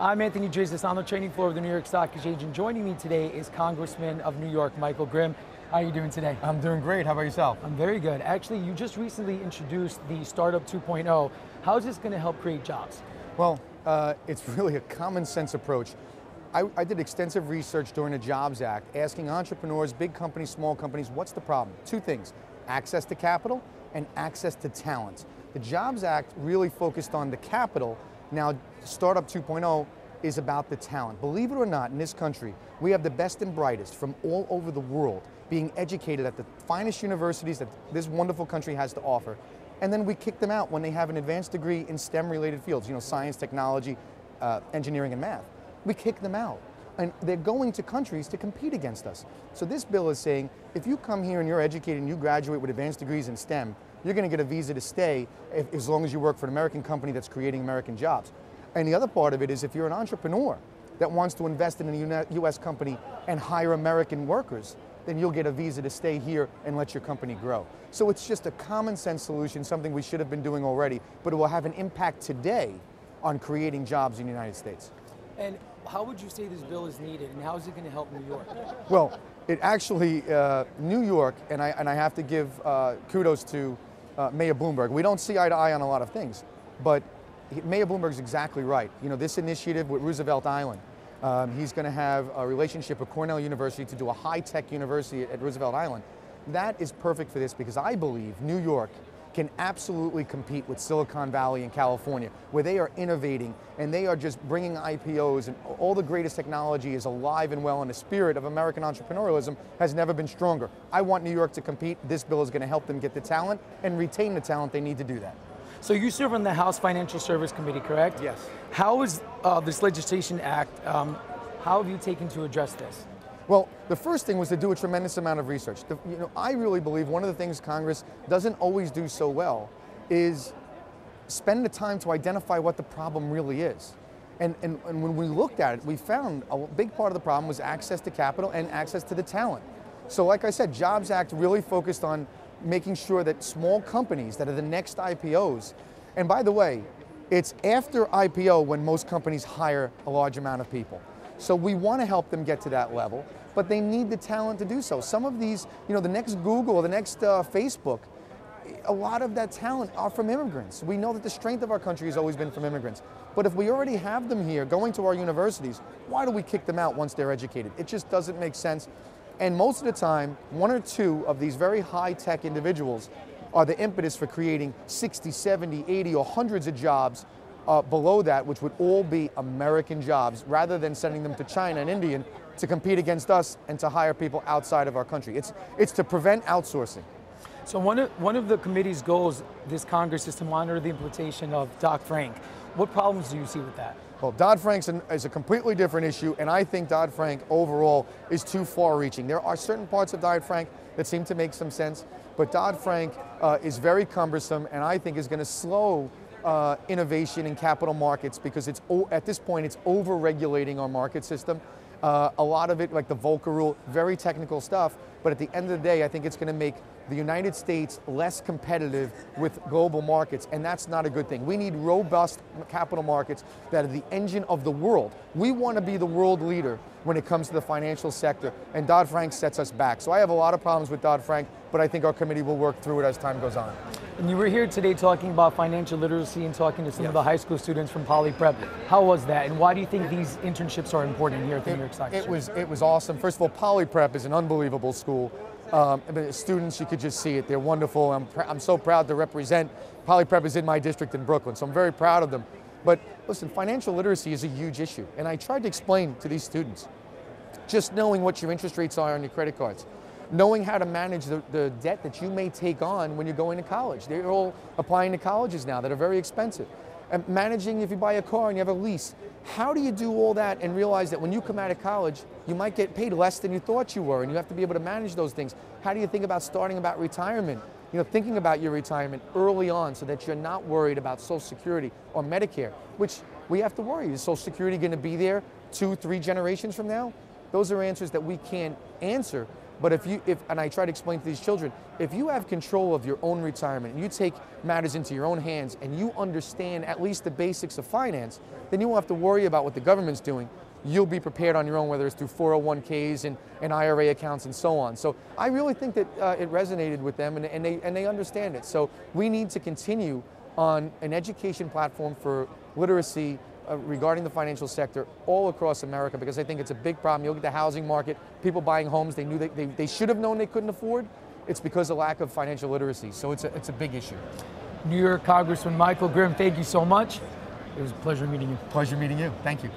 I'm Anthony Drizis on the trading floor of the New York Stock Exchange, and joining me today is Congressman of New York, Michael Grimm. How are you doing today? I'm doing great. How about yourself? I'm very good. Actually, you just recently introduced the Startup 2.0. How is this going to help create jobs? Well, it's really a common sense approach. I did extensive research during the Jobs Act, asking entrepreneurs, big companies, small companies, what's the problem? Two things: access to capital and access to talent. The Jobs Act really focused on the capital. Now, Startup 2.0 is about the talent. Believe it or not, in this country, we have the best and brightest from all over the world being educated at the finest universities that this wonderful country has to offer. And then we kick them out when they have an advanced degree in STEM-related fields, science, technology, engineering, and math. We kick them out. And they're going to countries to compete against us. So this bill is saying, if you come here and you're educated and you graduate with advanced degrees in STEM, you're going to get a visa to stay as long as you work for an American company that's creating American jobs. And the other part of it is, if you're an entrepreneur that wants to invest in a US company and hire American workers, then you'll get a visa to stay here and let your company grow. So it's just a common sense solution, something we should have been doing already, but it will have an impact today on creating jobs in the United States. And how would you say this bill is needed, and how is it going to help New York? Well, it actually, New York, and I have to give kudos to Mayor Bloomberg. We don't see eye to eye on a lot of things, but Mayor Bloomberg's exactly right. This initiative with Roosevelt Island, he's going to have a relationship with Cornell University to do a high-tech university at Roosevelt Island. That is perfect for this, because I believe New York can absolutely compete with Silicon Valley and California, where they are innovating and they are just bringing IPOs, and all the greatest technology is alive and well, and the spirit of American entrepreneurialism has never been stronger. I want New York to compete. This bill is going to help them get the talent and retain the talent they need to do that. So you serve on the House Financial Service Committee, correct? Yes. How is this legislation act, how have you taken to address this? Well, the first thing was to do a tremendous amount of research. I really believe one of the things Congress doesn't always do so well is spend the time to identify what the problem really is. And when we looked at it, we found a big part of the problem was access to capital and access to the talent. So like I said, Jobs Act really focused on making sure that small companies that are the next IPOs, and by the way, it's after IPO when most companies hire a large amount of people. So we want to help them get to that level, but they need the talent to do so. Some of these, the next Google, the next Facebook, a lot of that talent are from immigrants. We know that the strength of our country has always been from immigrants. But if we already have them here going to our universities, why do we kick them out once they're educated? It just doesn't make sense. And most of the time, one or two of these very high-tech individuals are the impetus for creating 60, 70, 80, or hundreds of jobs below that, which would all be American jobs, rather than sending them to China and India to compete against us and to hire people outside of our country. It's to prevent outsourcing. So one of the committee's goals this Congress is to monitor the implementation of Dodd-Frank. What problems do you see with that? Well, Dodd-Frank is a completely different issue, and I think Dodd-Frank overall is too far-reaching. There are certain parts of Dodd-Frank that seem to make some sense, but Dodd-Frank is very cumbersome, and I think is going to slow innovation in capital markets, because at this point it's over-regulating our market system. A lot of it, like the Volcker rule, very technical stuff, but at the end of the day, I think it's going to make the United States less competitive with global markets, and that's not a good thing. We need robust capital markets that are the engine of the world. We want to be the world leader when it comes to the financial sector, and Dodd-Frank sets us back. So I have a lot of problems with Dodd-Frank, but I think our committee will work through it as time goes on. And you were here today talking about financial literacy and talking to some of the high school students from Poly Prep. How was that, and why do you think these internships are important here at the New York Stock Exchange? It was awesome. First of all, Poly Prep is an unbelievable school. Students, you could just see it. They're wonderful. I'm so proud to represent. Poly Prep is in my district in Brooklyn, so I'm very proud of them. But listen, financial literacy is a huge issue, and I tried to explain to these students, just knowing what your interest rates are on your credit cards, knowing how to manage the debt that you may take on when you're going to college. They're all applying to colleges now that are very expensive. And managing if you buy a car and you have a lease. How do you do all that and realize that when you come out of college, you might get paid less than you thought you were, and you have to be able to manage those things? How do you think about starting about retirement? Thinking about your retirement early on so that you're not worried about Social Security or Medicare, which we have to worry. Is Social Security going to be there 2, 3 generations from now? Those are answers that we can't answer But and I try to explain to these children, if you have control of your own retirement, and you take matters into your own hands, and you understand at least the basics of finance, then you won't have to worry about what the government's doing. You'll be prepared on your own, whether it's through 401ks and IRA accounts and so on. So I really think that it resonated with them, and they understand it. So we need to continue on an education platform for literacy regarding the financial sector all across America, because I think it's a big problem. You look at the housing market, people buying homes they knew they should have known they couldn't afford. It's because of lack of financial literacy. So it's a big issue. New York Congressman Michael Grimm, thank you so much. It was a pleasure meeting you. Pleasure meeting you. Thank you.